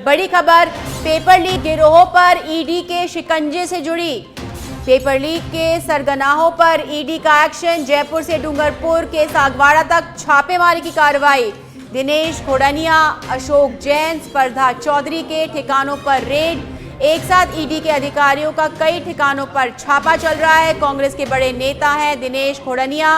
बड़ी खबर paper leak गिरोह पर ईडी के शिकंजे से जुड़ी। पेपर लीक के सरगनाहों पर ईडी का एक्शन। जयपुर से डूंगरपुर के सागवाड़ा तक छापेमारी की कार्रवाई। दिनेश खोड़निया, अशोक जैन, स्पर्धा चौधरी के ठिकानों पर रेड। एक साथ ईडी के अधिकारियों का कई ठिकानों पर छापा चल रहा है। कांग्रेस के बड़े नेता हैं दिनेश खोड़निया।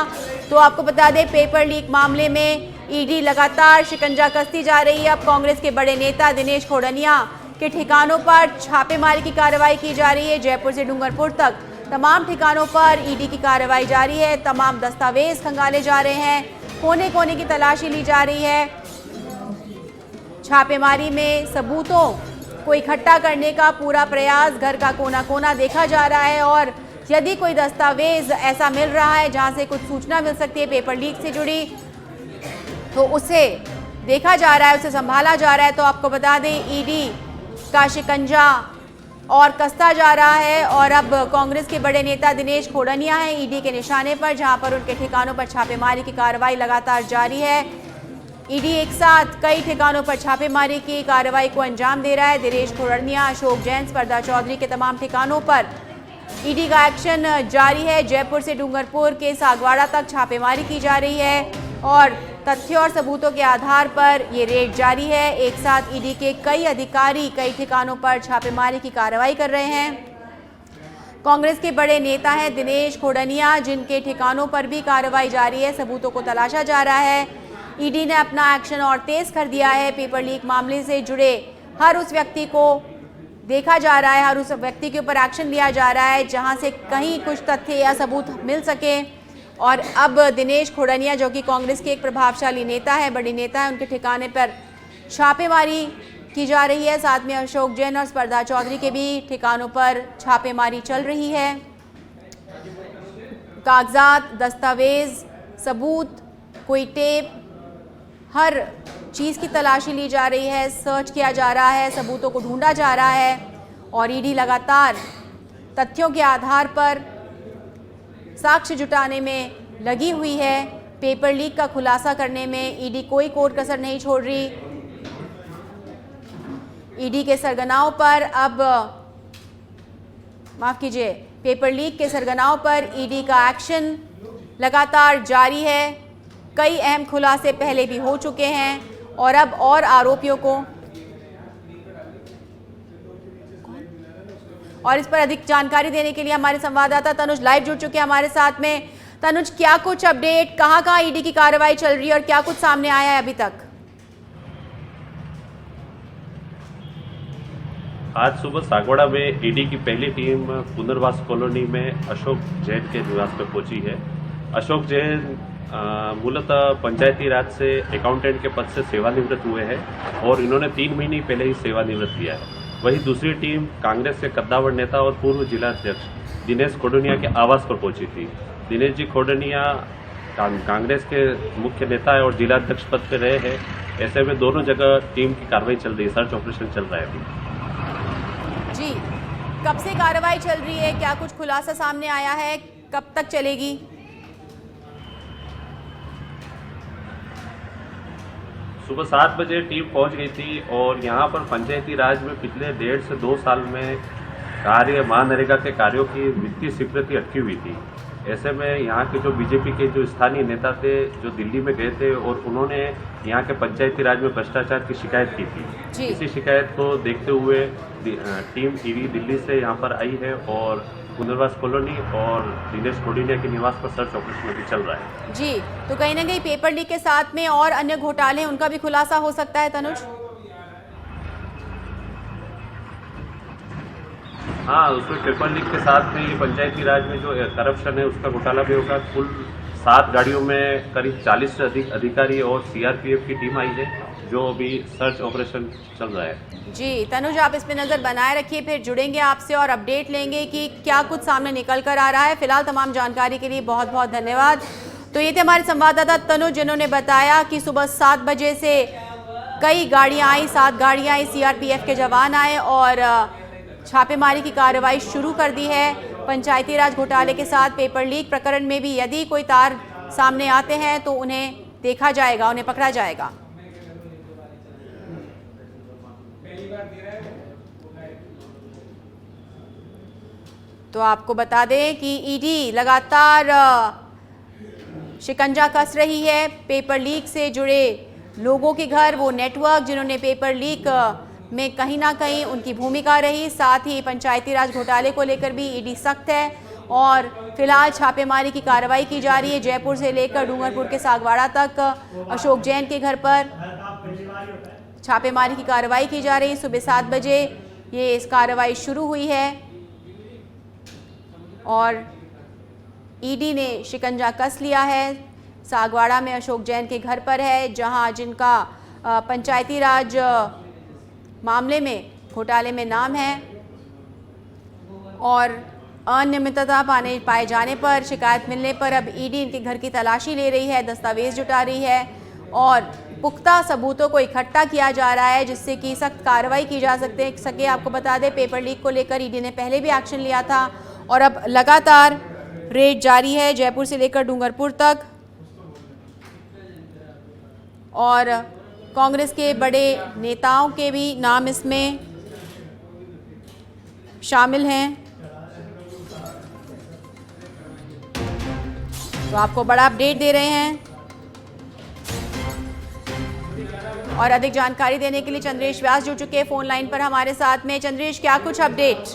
तो आपको बता दें, पेपर लीक मामले में ईडी लगातार शिकंजा कसती जा रही है। अब कांग्रेस के बड़े नेता दिनेश खोड़निया के ठिकानों पर छापेमारी की कार्रवाई की जा रही है। जयपुर से डूंगरपुर तक तमाम ठिकानों पर ईडी की कार्रवाई जारी है। तमाम दस्तावेज खंगाले जा रहे हैं, कोने कोने की तलाशी ली जा रही है। छापेमारी में सबूतों को इकट्ठा करने का पूरा प्रयास, घर का कोना कोना देखा जा रहा है और यदि कोई दस्तावेज ऐसा मिल रहा है जहां से कुछ सूचना मिल सकती है पेपर लीक से जुड़ी, तो उसे देखा जा रहा है, उसे संभाला जा रहा है। तो आपको बता दें, ईडी का शिकंजा और कसता जा रहा है और अब कांग्रेस के बड़े नेता दिनेश खोड़निया हैं ईडी के निशाने पर, जहां पर उनके ठिकानों पर छापेमारी की कार्रवाई लगातार जारी है। ईडी एक साथ कई ठिकानों पर छापेमारी की कार्रवाई को अंजाम दे रहा है। दिनेश खोड़निया, अशोक जैन, स्पर्धा चौधरी के तमाम ठिकानों पर ईडी का एक्शन जारी है। जयपुर से डूंगरपुर के सागवाड़ा तक छापेमारी की जा रही है और तथ्यों और सबूतों के आधार पर ये रेड जारी है। एक साथ ईडी के कई अधिकारी कई ठिकानों पर छापेमारी की कार्रवाई कर रहे हैं। कांग्रेस के बड़े नेता हैं दिनेश खोड़निया, जिनके ठिकानों पर भी कार्रवाई जारी है, सबूतों को तलाशा जा रहा है। ईडी ने अपना एक्शन और तेज कर दिया है। पेपर लीक मामले से जुड़े हर उस व्यक्ति को देखा जा रहा है, हर उस व्यक्ति के ऊपर एक्शन लिया जा रहा है जहां से कहीं कुछ तथ्य या सबूत मिल सके। और अब दिनेश खोड़निया, जो कि कांग्रेस के एक प्रभावशाली नेता है, बड़ी नेता है, उनके ठिकाने पर छापेमारी की जा रही है। साथ में अशोक जैन और स्पर्धा चौधरी के भी ठिकानों पर छापेमारी चल रही है। कागजात, दस्तावेज, सबूत, कोई टेप, हर चीज़ की तलाशी ली जा रही है, सर्च किया जा रहा है, सबूतों को ढूंढा जा रहा है और ईडी लगातार तथ्यों के आधार पर साक्ष्य जुटाने में लगी हुई है। पेपर लीक का खुलासा करने में ईडी कोई कोर कसर नहीं छोड़ रही। ईडी के सरगनाओं पर अब पेपर लीक के सरगनाओं पर ईडी का एक्शन लगातार जारी है। कई अहम खुलासे पहले भी हो चुके हैं और अब और आरोपियों को, और इस पर अधिक जानकारी देने के लिए हमारे संवाददाता तनुज लाइव जुड़ चुके हैं हमारे साथ में। तनुज, क्या कुछ अपडेट, कहां कहां ईडी की कार्रवाई चल रही है और क्या कुछ सामने आया है अभी तक? आज सुबह सागवाड़ा में ईडी की पहली टीम पुनर्वास कॉलोनी में अशोक जैन के निवास पर पहुंची है। अशोक जैन मूलतः पंचायती राज से अकाउंटेंट के पद से सेवानिवृत्त हुए हैं और इन्होंने 3 महीने पहले ही सेवानिवृत्त किया है। वहीं दूसरी टीम कांग्रेस के कद्दावर नेता और पूर्व जिलाध्यक्ष दिनेश खोड़निया के आवास पर पहुंची थी। दिनेश जी खोड़निया कांग्रेस के मुख्य नेता है और जिलाध्यक्ष पद पर रहे हैं। ऐसे में दोनों जगह टीम की कार्रवाई चल रही है, सर्च ऑपरेशन चल रहा है अभी। जी, कब से कार्रवाई चल रही है, क्या कुछ खुलासा सामने आया है, कब तक चलेगी? सुबह 7 बजे टीम पहुंच गई थी और यहां पर पंचायती राज में पिछले 1.5 से 2 साल में कार्य महानरेगा के कार्यों की वित्तीय स्वीकृति अटकी हुई थी। ऐसे में यहाँ के जो बीजेपी के जो स्थानीय नेता थे, जो दिल्ली में गए थे और उन्होंने यहाँ के पंचायती राज में भ्रष्टाचार की शिकायत की थी। इसी शिकायत को देखते हुए टीम ईडी दिल्ली से यहाँ पर आई है और पुनर्वास कॉलोनी और दिनेश खोड़निया के निवास पर सर्च ऑपरेशन अभी चल रहा है। जी, तो कहीं ना कहीं पेपर लीक के साथ में और अन्य घोटाले, उनका भी खुलासा हो सकता है तनुज? हाँ, उसमें पेपर लीक के साथ में पंचायती राज में जो करप्शन है उसका घोटाला भी होगा। कुल 7 गाड़ियों में करीब 40 से अधिक अधिकारी और सीआरपीएफ की टीम आई है, जो अभी सर्च ऑपरेशन चल रहा है। जी तनुज, आप इस पे नज़र बनाए रखिए, फिर जुड़ेंगे आपसे और अपडेट लेंगे कि क्या कुछ सामने निकल कर आ रहा है। फिलहाल तमाम जानकारी के लिए बहुत बहुत धन्यवाद। तो ये थे हमारे संवाददाता तनुज, जिन्होंने बताया कि सुबह 7 बजे से कई गाड़ियाँ आई, 7 गाड़ियाँ आई, सीआरपीएफ के जवान आए और छापेमारी की कार्रवाई शुरू कर दी है। पंचायती राज घोटाले के साथ पेपर लीक प्रकरण में भी यदि कोई तार सामने आते हैं तो उन्हें देखा जाएगा, उन्हें पकड़ा जाएगा। तो आपको बता दें कि ईडी लगातार शिकंजा कस रही है पेपर लीक से जुड़े लोगों के घर, वो नेटवर्क जिन्होंने पेपर लीक में कहीं ना कहीं उनकी भूमिका रही। साथ ही पंचायती राज घोटाले को लेकर भी ईडी सख्त है और फिलहाल छापेमारी की कार्रवाई की जा रही है। जयपुर से लेकर डूंगरपुर के सागवाड़ा तक अशोक जैन के घर पर छापेमारी की कार्रवाई की जा रही है। सुबह 7 बजे ये इस कार्रवाई शुरू हुई है और ईडी ने शिकंजा कस लिया है। सागवाड़ा में अशोक जैन के घर पर है, जहां जिनका पंचायती राज मामले में घोटाले में नाम है और अनियमितता पाए जाने पर शिकायत मिलने पर अब ईडी इनके घर की तलाशी ले रही है, दस्तावेज जुटा रही है और पुख्ता सबूतों को इकट्ठा किया जा रहा है जिससे कि सख्त कार्रवाई की जा सके। आपको बता दें पेपर लीक को लेकर ईडी ने पहले भी एक्शन लिया था और अब लगातार रेड जारी है जयपुर से लेकर डूंगरपुर तक। और कांग्रेस के बड़े नेताओं के भी नाम इसमें शामिल हैं। तो आपको बड़ा अपडेट दे रहे हैं और अधिक जानकारी देने के लिए चंद्रेश व्यास जुड़ चुके हैं फोन लाइन पर हमारे साथ में। चंद्रेश, क्या कुछ अपडेट?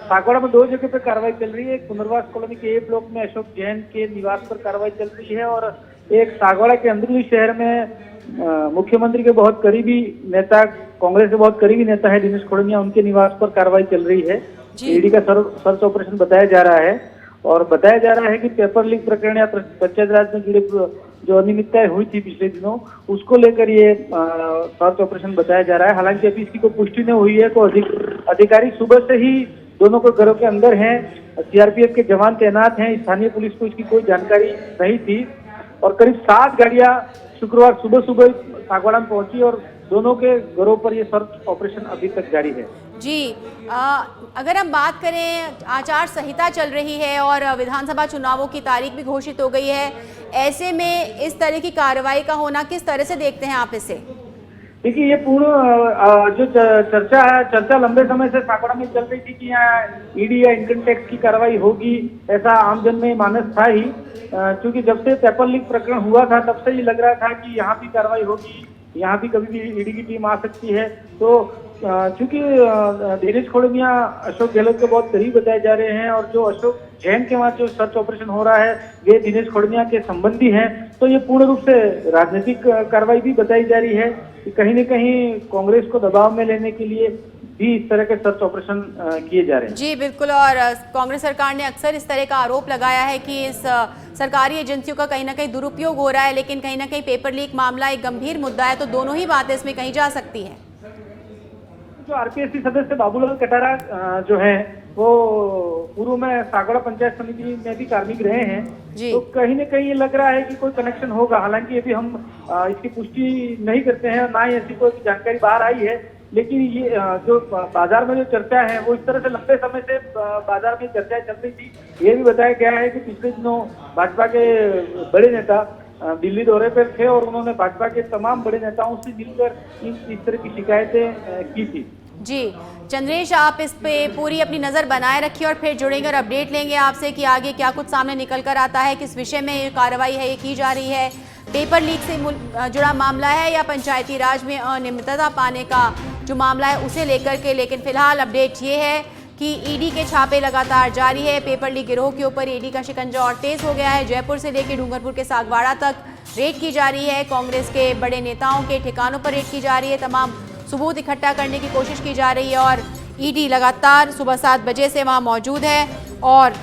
सागवाड़ा में 2 जगह पे कार्रवाई चल रही है। एक पुनर्वास कॉलोनी के ए ब्लॉक में अशोक जैन के निवास पर कार्रवाई चल रही है और एक सागवाड़ा के अंदरूनी शहर में मुख्यमंत्री के बहुत करीबी नेता, कांग्रेस के बहुत करीबी नेता है दिनेश खोड़निया, उनके निवास पर कार्रवाई चल रही है। ईडी का सर्च ऑपरेशन बताया जा रहा है और बताया जा रहा है कि पेपर लीक प्रकरण या पंचायत राज में जुड़े जो अनियमितताएं हुई थी पिछले दिनों, उसको लेकर ये सर्च ऑपरेशन बताया जा रहा है। हालांकि अभी इसकी कोई पुष्टि नहीं हुई है। तो अधिकारी सुबह से ही दोनों को घरों के अंदर हैं, सीआरपीएफ के जवान तैनात हैं। स्थानीय पुलिस को इसकी कोई जानकारी नहीं थी और करीब 7 गाड़ियां शुक्रवार सुबह सागवाड़ा में पहुंची और दोनों के घरों पर ये सर्च ऑपरेशन अभी तक जारी है। जी, अगर हम बात करें, आचार संहिता चल रही है और विधानसभा चुनावों की तारीख भी घोषित हो गई है, ऐसे में इस तरह की कार्रवाई का होना किस तरह से देखते हैं आप इसे? देखिए, ये पूर्ण जो चर्चा लंबे समय से सागवाड़ा में चल रही थी कि यहाँ ईडी या इनकम टैक्स की कार्रवाई होगी, ऐसा आमजन में मानस था ही। क्योंकि जब से पेपर लीक प्रकरण हुआ था तब से ही लग रहा था कि यहाँ भी कार्रवाई होगी, यहाँ भी कभी भी ईडी की टीम आ सकती है। तो चूंकि दिनेश खोड़निया अशोक गहलोत के बहुत करीब बताए जा रहे हैं और जो अशोक जैन के वहाँ जो सर्च ऑपरेशन हो रहा है वे दिनेश खोड़निया के संबंधी हैं, तो ये पूर्ण रूप से राजनीतिक कार्रवाई भी बताई जा रही है कि कहीं न कहीं कांग्रेस को दबाव में लेने के लिए भी इस तरह के सर्च ऑपरेशन किए जा रहे हैं। जी बिल्कुल, और कांग्रेस सरकार ने अक्सर इस तरह का आरोप लगाया है कि इस सरकारी एजेंसियों का कहीं ना कहीं दुरुपयोग हो रहा है, लेकिन कहीं ना कहीं पेपर लीक मामला एक गंभीर मुद्दा है, तो दोनों ही बातें इसमें कही जा सकती हैं। जो आरपीएससी सदस्य बाबूलाल कटारा जो है वो पूर्व में सागवाड़ा पंचायत समिति में भी कार्मिक रहे हैं, तो कहीं न कहीं लग रहा है कि कोई कनेक्शन होगा। हालांकि अभी हम इसकी पुष्टि नहीं करते हैं, ना ही ऐसी कोई जानकारी बाहर आई है, लेकिन ये जो बाजार में जो चर्चा है वो इस तरह से लंबे समय से बाजार में चर्चाएं चल रही थी। ये भी बताया गया है कि पिछले दिनों भाजपा के बड़े नेता दिल्ली दौरे पर थे और उन्होंने भाजपा के तमाम बड़े नेताओं से मिलकर इस तरह की शिकायतें की थी। जी चंद्रेश, आप इस पे पूरी अपनी नज़र बनाए रखिए और फिर जुड़ेंगे और अपडेट लेंगे आपसे कि आगे क्या कुछ सामने निकल कर आता है, किस विषय में ये कार्रवाई है ये की जा रही है, पेपर लीक से जुड़ा मामला है या पंचायती राज में अनियमितता पाने का जो मामला है उसे लेकर के। लेकिन फिलहाल अपडेट ये है कि ईडी के छापे लगातार जारी है। पेपर लीक गिरोह के ऊपर ईडी का शिकंजा और तेज हो गया है। जयपुर से लेकर डूंगरपुर के सागवाड़ा तक रेड की जा रही है। कांग्रेस के बड़े नेताओं के ठिकानों पर रेड की जा रही है। तमाम सबूत इकट्ठा करने की कोशिश की जा रही है और ईडी लगातार सुबह 7 बजे से वहां मौजूद है और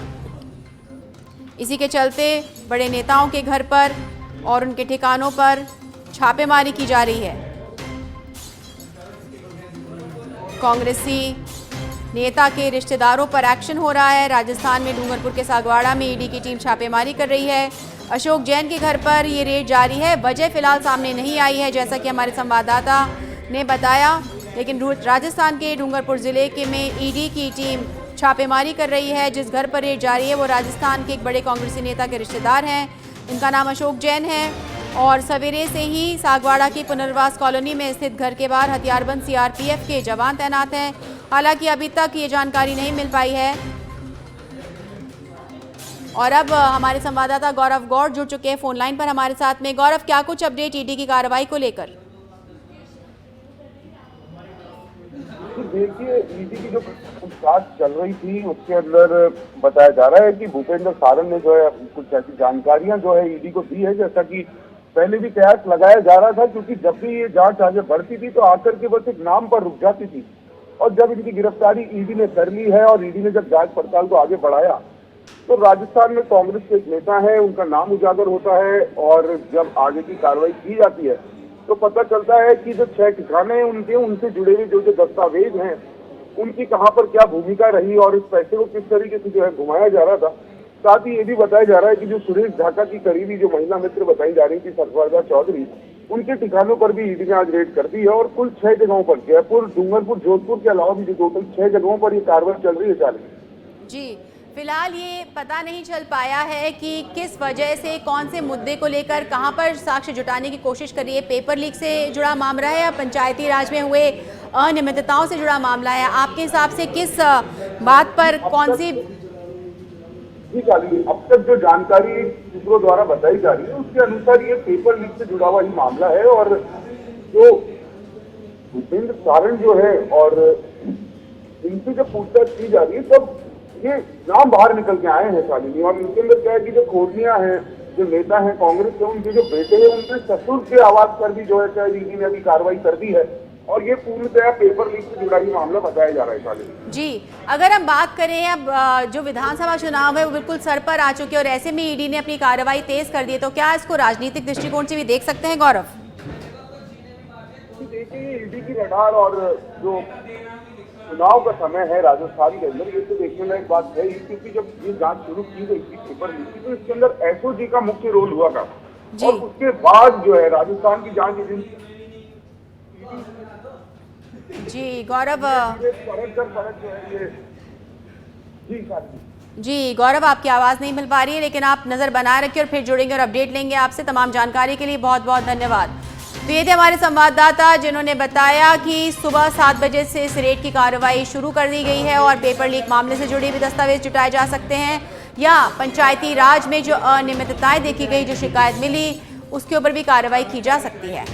इसी के चलते बड़े नेताओं के घर पर और उनके ठिकानों पर छापेमारी की जा रही है। कांग्रेसी नेता के रिश्तेदारों पर एक्शन हो रहा है। राजस्थान में डूंगरपुर के सागवाड़ा में ईडी की टीम छापेमारी कर रही है। अशोक जैन के घर पर ये रेड जारी है। वजह फिलहाल सामने नहीं आई है जैसा कि हमारे संवाददाता ने बताया, लेकिन राजस्थान के डूंगरपुर जिले के में ईडी की टीम छापेमारी कर रही है। जिस घर पर रेड जारी है वो राजस्थान के एक बड़े कांग्रेसी नेता के रिश्तेदार हैं। इनका नाम अशोक जैन है और सवेरे से ही सागवाड़ा की पुनर्वास कॉलोनी में स्थित घर के बाहर हथियारबंद सीआरपीएफ के जवान तैनात हैं। हालांकि अभी तक ये जानकारी नहीं मिल पाई है। और अब हमारे संवाददाता गौरव गौड़ जुड़ चुके हैं फोन लाइन पर हमारे साथ में। गौरव, क्या कुछ अपडेट ईडी की कार्रवाई को लेकर? देखिए, ईडी की जो पूछताछ चल रही थी उसके अंदर बताया जा रहा है कि भूपेंद्र सारन ने जो है कुछ ऐसी जानकारियां जो है ईडी को दी है, जैसा कि पहले भी कयास लगाया जा रहा था, क्योंकि जब भी ये जांच आगे बढ़ती थी तो आकर के बस एक नाम पर रुक जाती थी। और जब इनकी गिरफ्तारी ईडी ने कर ली है और ईडी ने जब जांच पड़ताल को आगे बढ़ाया तो राजस्थान में कांग्रेस के एक नेता है, उनका नाम उजागर होता है। और जब आगे की कार्रवाई की जाती है तो पता चलता है कि जो 6 ठिकाने हैं उनसे जुड़े हुए जो दस्तावेज हैं उनकी कहां पर क्या भूमिका रही और इस पैसे को किस तरीके से जो है घुमाया जा रहा था। साथ ही ये भी बताया जा रहा है कि जो सुरेश ढाका की करीबी जो महिला मित्र बताई जा रही थी सरफराज चौधरी, उनके ठिकानों पर भी ईडी ने आज रेड कर दी है। और कुल 6 जगहों पर, जयपुर, डूंगरपुर, जोधपुर के अलावा भी जो टोटल 6 जगहों पर ये कार्रवाई चल रही है। चालीस जी, फिलहाल ये पता नहीं चल पाया है कि किस वजह से, कौन से मुद्दे को लेकर, कहां पर साक्ष्य जुटाने की कोशिश कर रही है। पेपर लीक से जुड़ा मामला है या पंचायती राज में हुए अनियमितताओं से जुड़ा मामला है? आपके हिसाब से किस बात पर, कौन सी? जी चाली, अब तक जो जानकारी सूत्रों द्वारा बताई जा रही है उसके अनुसार ये पेपर लीक से जुड़ा हुआ ही मामला है। और जो भूपेंद्र सारन जो है और इनसे जब पूछताछ की जा रही है तब ये नाम बाहर निकल के आए हैं शालिनी। और इनके अंदर क्या है कि जो खोजनियां हैं, जो नेता हैं कांग्रेस के, उनके जो बेटे हैं उनके ससुर के आवाज पर भी जो है ईडी ने अभी कार्रवाई कर दी है। और ये पूर्णतः पेपर लीक से जुड़ा ही मामला बताया जा रहा है शालिनी। जी, अगर हम बात करें अब जो विधानसभा चुनाव है वो बिल्कुल सर पर आ चुके हैं और ऐसे में ईडी ने अपनी कार्रवाई तेज कर दी है, तो क्या इसको राजनीतिक दृष्टिकोण से भी देख सकते हैं गौरव? देखिए, ईडी की रडार और जो चुनाव का समय है राजस्थान के अंदर, ये तो देखने लायक बात है ही, क्योंकि जब ये जांच शुरू की गई थी पेपर लीक की तो इसके अंदर एसओजी का मुख्य रोल हुआ था। और उसके बाद जो है राजस्थान की जांच एजेंसी जी गौरव, जी गौरव, आपकी आवाज़ नहीं मिल पा रही है, लेकिन आप नज़र बनाए रखिए और फिर जुड़ेंगे और अपडेट लेंगे आपसे। तमाम जानकारी के लिए बहुत बहुत धन्यवाद। तो ये थे हमारे संवाददाता जिन्होंने बताया कि सुबह 7 बजे से इस रेड की कार्रवाई शुरू कर दी गई है और पेपर लीक मामले से जुड़े भी दस्तावेज जुटाए जा सकते हैं या पंचायती राज में जो अनियमितताएं देखी गई, जो शिकायत मिली, उसके ऊपर भी कार्रवाई की जा सकती है।